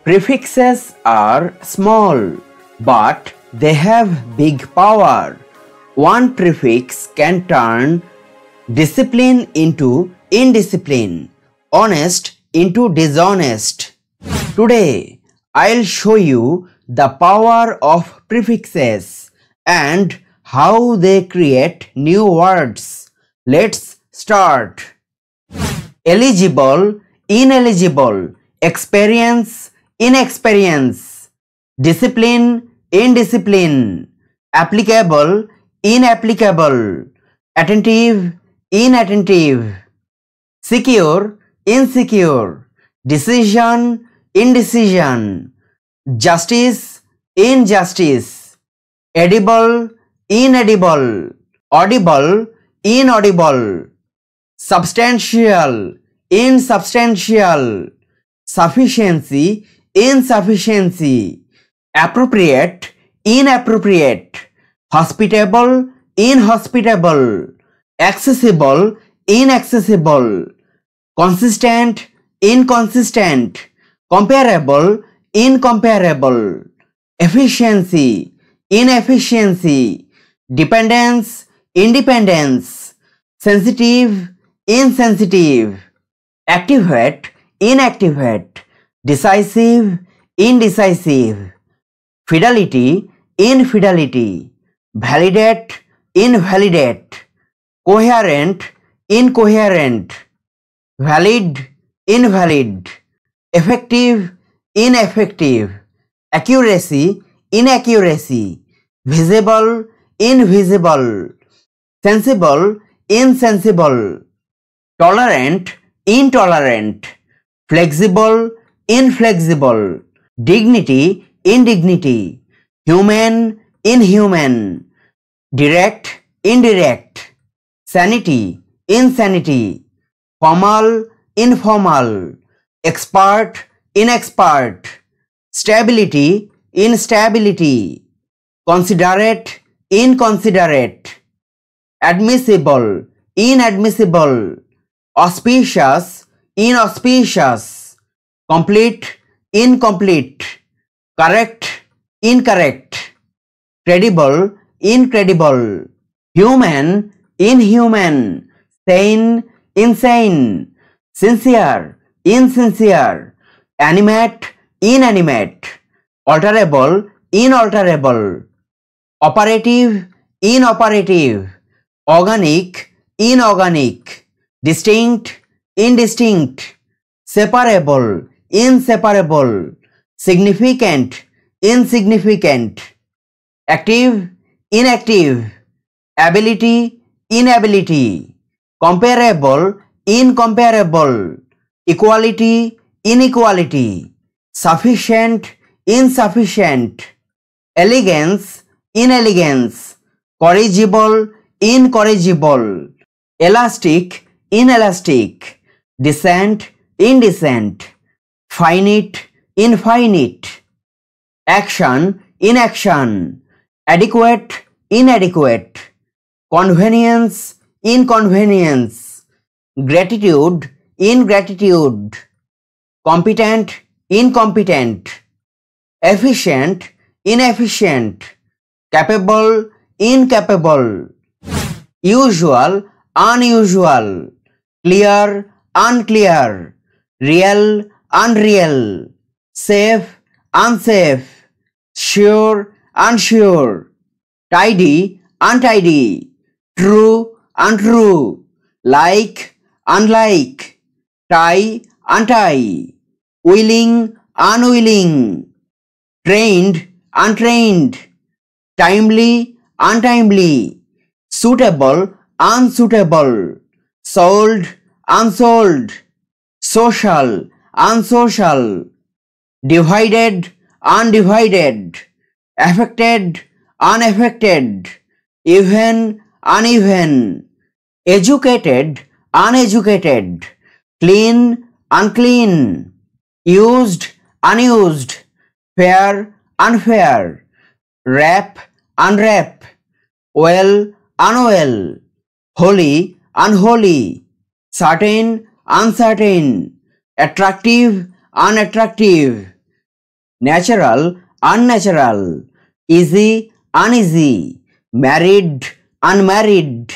Prefixes are small, but they have big power. One prefix can turn discipline into indiscipline, honest into dishonest. Today, I'll show you the power of prefixes and how they create new words. Let's start. Eligible, ineligible, experience, inexperience, discipline, indiscipline, applicable, inapplicable, attentive, inattentive, secure, insecure, decision, indecision, justice, injustice, edible, inedible, audible, inaudible, substantial, insubstantial, sufficiency, insufficiency, appropriate, inappropriate, hospitable, inhospitable, accessible, inaccessible, consistent, inconsistent, comparable, incomparable, efficiency, inefficiency, dependence, independence, sensitive, insensitive, activate, inactivate, decisive, indecisive, fidelity, infidelity, validate, invalidate, coherent, incoherent, valid, invalid, effective, ineffective, accuracy, inaccuracy, visible, invisible, sensible, insensible, tolerant, intolerant, flexible, inflexible, dignity, indignity, human, inhuman, direct, indirect, sanity, insanity, formal, informal, expert, inexpert, stability, instability, considerate, inconsiderate, admissible, inadmissible, auspicious, inauspicious, complete, incomplete, correct, incorrect, credible, incredible, human, inhuman, sane, insane, sincere, insincere, animate, inanimate, alterable, inalterable, operative, inoperative, organic, inorganic, distinct, indistinct, separable, inseparable, significant, insignificant, active, inactive, ability, inability, comparable, incomparable, equality, inequality, sufficient, insufficient, elegance, inelegance, corrigible, incorrigible, elastic, inelastic, decent, indecent, finite, infinite, action, inaction, adequate, inadequate, convenience, inconvenience, gratitude, ingratitude, competent, incompetent, efficient, inefficient, capable, incapable, usual, unusual, clear, unclear, real, unreal, safe, unsafe, sure, unsure, tidy, untidy, true, untrue, like, unlike, tie, untie, willing, unwilling, trained, untrained, timely, untimely, suitable, unsuitable, sold, unsold, social, unsocial, divided, undivided, affected, unaffected, even, uneven, educated, uneducated, clean, unclean, used, unused, fair, unfair, wrap, unwrap, well, unwell, holy, unholy, certain, uncertain, attractive, unattractive, natural, unnatural, easy, uneasy, married, unmarried,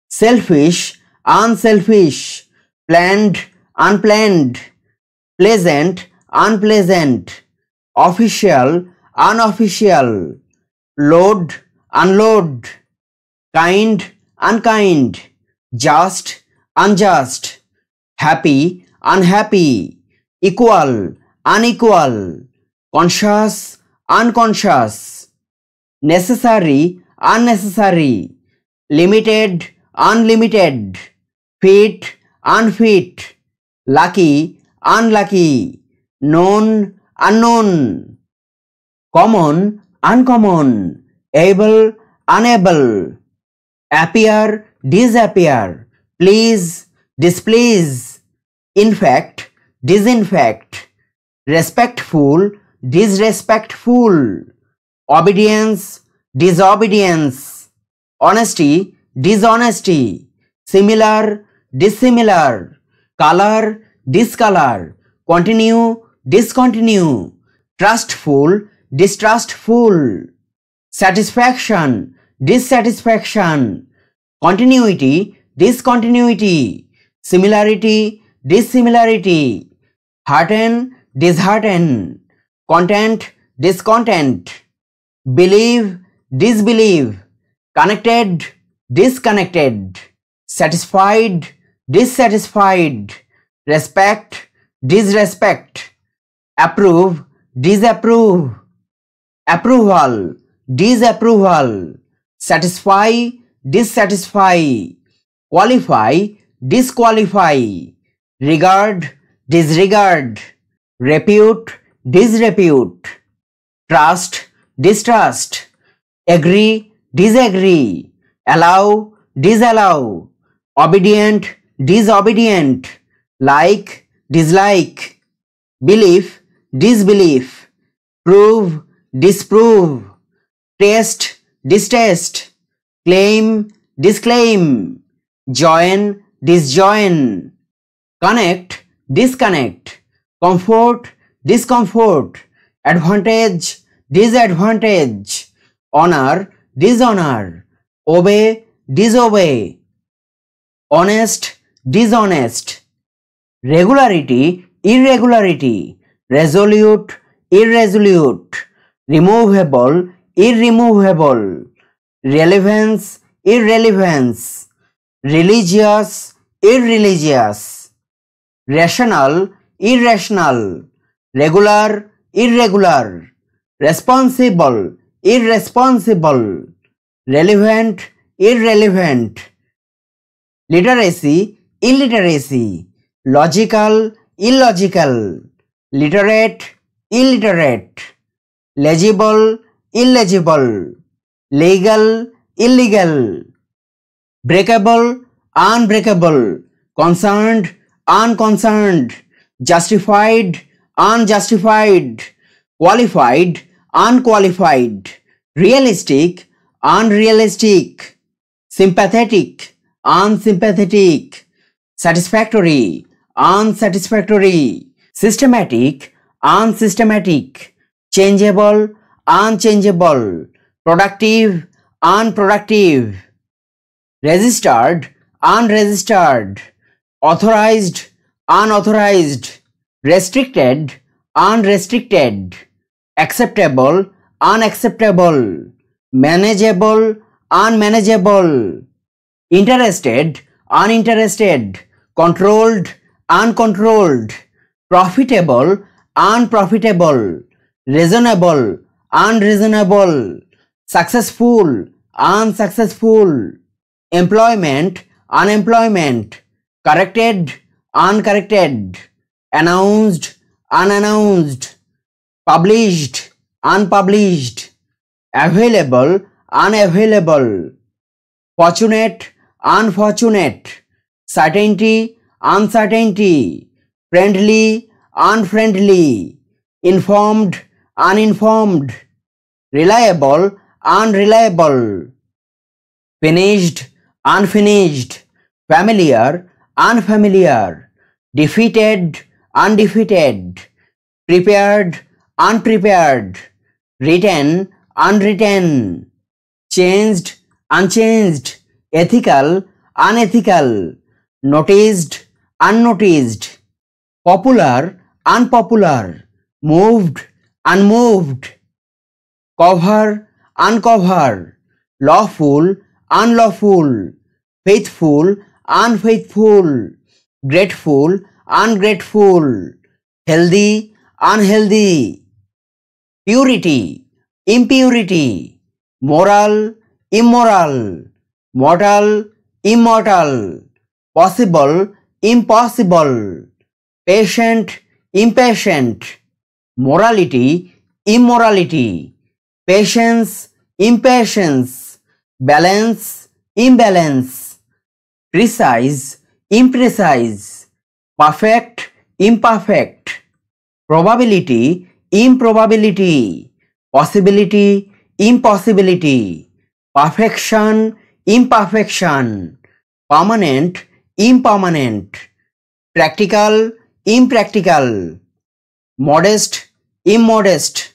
selfish, unselfish, planned, unplanned, pleasant, unpleasant, official, unofficial, load, unload, kind, unkind, just, unjust, happy, unhappy, equal, unequal, conscious, unconscious, necessary, unnecessary, limited, unlimited, fit, unfit, lucky, unlucky, known, unknown, common, uncommon, able, unable, appear, disappear, please, displease, infect, disinfect, respectful, disrespectful, obedience, disobedience, honesty, dishonesty, similar, dissimilar, color, discolor, continue, discontinue, trustful, distrustful, satisfaction, dissatisfaction, continuity, discontinuity, similarity, dissimilarity, hearten, dishearten, content, discontent, believe, disbelieve, connected, disconnected, satisfied, dissatisfied, respect, disrespect, approve, disapprove, approval, disapproval, satisfy, dissatisfy, qualify, disqualify, regard, disregard, repute, disrepute, trust, distrust, agree, disagree, allow, disallow, obedient, disobedient, like, dislike, belief, disbelief, prove, disprove, taste, distaste, claim, disclaim, join, disjoin, connect, disconnect, comfort, discomfort, advantage, disadvantage, honor, dishonor, obey, disobey, honest, dishonest, regularity, irregularity, resolute, irresolute, removable, irremovable, relevance, irrelevance, religious, irreligious, rational, irrational, regular, irregular, responsible, irresponsible, relevant, irrelevant, literacy, illiteracy, logical, illogical, literate, illiterate, legible, illegible, legal, illegal, breakable, unbreakable, concerned, unconcerned, justified, unjustified, qualified, unqualified, realistic, unrealistic, sympathetic, unsympathetic, satisfactory, unsatisfactory, systematic, unsystematic, changeable, unchangeable, productive, unproductive, registered, unregistered, authorized, unauthorized, restricted, unrestricted, acceptable, unacceptable, manageable, unmanageable, interested, uninterested, controlled, uncontrolled, profitable, unprofitable, reasonable, unreasonable, successful, unsuccessful, employment, unemployment, corrected, uncorrected, announced, unannounced, published, unpublished, available, unavailable, fortunate, unfortunate, certainty, uncertainty, friendly, unfriendly, informed, uninformed, reliable, unreliable, finished, unfinished, familiar, unfamiliar, defeated, undefeated, prepared, unprepared, written, unwritten, changed, unchanged, ethical, unethical, noticed, unnoticed, popular, unpopular, moved, unmoved, cover, uncover, lawful, unlawful, faithful, unfaithful, grateful, ungrateful, healthy, unhealthy, purity, impurity, moral, immoral, mortal, immortal, possible, impossible, patient, impatient, morality, immorality, patience, impatience, balance, imbalance, precise, imprecise, perfect, imperfect, probability, improbability, possibility, impossibility, perfection, imperfection, permanent, impermanent, practical, impractical, modest, immodest,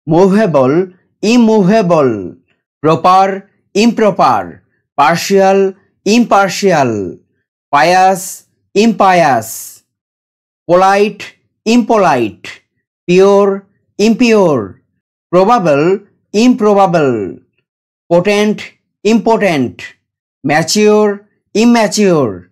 movable, immovable, proper, improper, partial, impartial, pious, impious, polite, impolite, pure, impure, probable, improbable, potent, impotent, mature, immature,